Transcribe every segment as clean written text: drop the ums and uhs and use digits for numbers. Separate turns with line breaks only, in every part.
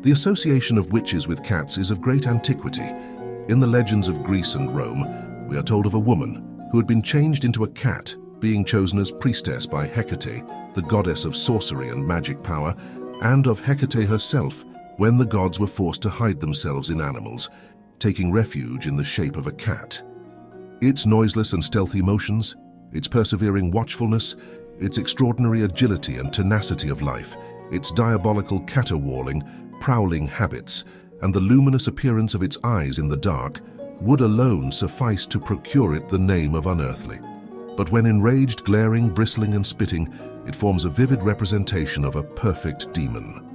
The association of witches with cats is of great antiquity. In the legends of Greece and Rome, we are told of a woman who had been changed into a cat, being chosen as priestess by Hecate, the goddess of sorcery and magic power, and of Hecate herself, when the gods were forced to hide themselves in animals, taking refuge in the shape of a cat. Its noiseless and stealthy motions, its persevering watchfulness, its extraordinary agility and tenacity of life, its diabolical caterwauling, prowling habits, and the luminous appearance of its eyes in the dark would alone suffice to procure it the name of unearthly. But when enraged, glaring, bristling, and spitting, it forms a vivid representation of a perfect demon.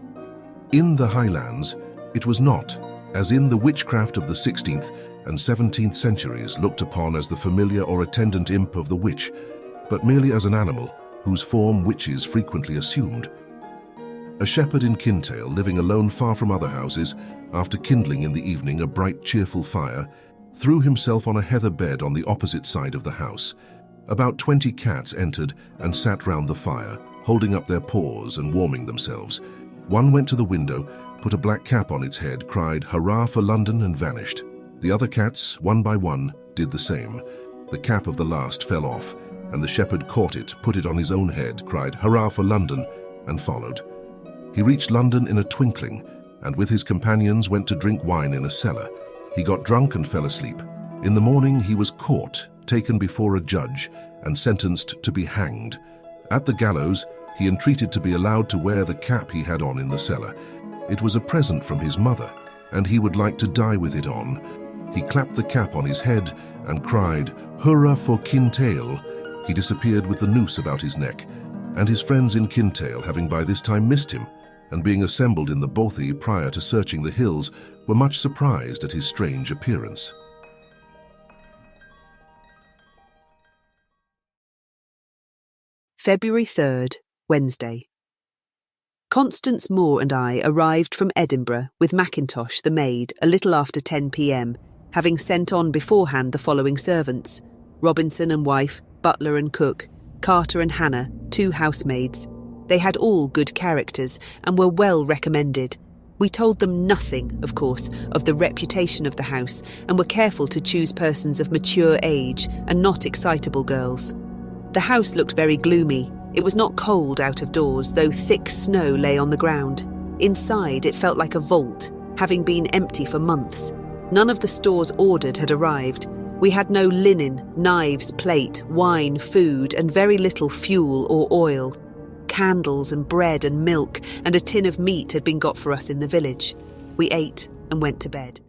In the Highlands, it was not, as in the witchcraft of the 16th and 17th centuries, looked upon as the familiar or attendant imp of the witch, but merely as an animal whose form witches frequently assumed. A shepherd in Kintail, living alone far from other houses, after kindling in the evening a bright, cheerful fire, threw himself on a heather bed on the opposite side of the house. About 20 cats entered and sat round the fire, holding up their paws and warming themselves. One went to the window, put a black cap on its head, cried, "Hurrah for London," and vanished. The other cats, one by one, did the same. The cap of the last fell off, and the shepherd caught it, put it on his own head, cried, "Hurrah for London," and followed. He reached London in a twinkling, and with his companions went to drink wine in a cellar. He got drunk and fell asleep. In the morning he was caught, taken before a judge, and sentenced to be hanged. At the gallows, he entreated to be allowed to wear the cap he had on in the cellar. It was a present from his mother, and he would like to die with it on. He clapped the cap on his head and cried, "Hurrah for Kintail." He disappeared with the noose about his neck, and his friends in Kintail, having by this time missed him, and being assembled in the bothy prior to searching the hills, were much surprised at his strange appearance.
February 3rd, Wednesday. Constance Moore and I arrived from Edinburgh with Mackintosh, the maid, a little after 10 p.m, having sent on beforehand the following servants: Robinson and wife, butler and cook, Carter and Hannah, 2 housemaids. They had all good characters and were well recommended. We told them nothing, of course, of the reputation of the house, and were careful to choose persons of mature age and not excitable girls. The house looked very gloomy. It was not cold out of doors, though thick snow lay on the ground. Inside, it felt like a vault, having been empty for months. None of the stores ordered had arrived. We had no linen, knives, plate, wine, food, and very little fuel or oil. Candles and bread and milk and a tin of meat had been got for us in the village. We ate and went to bed.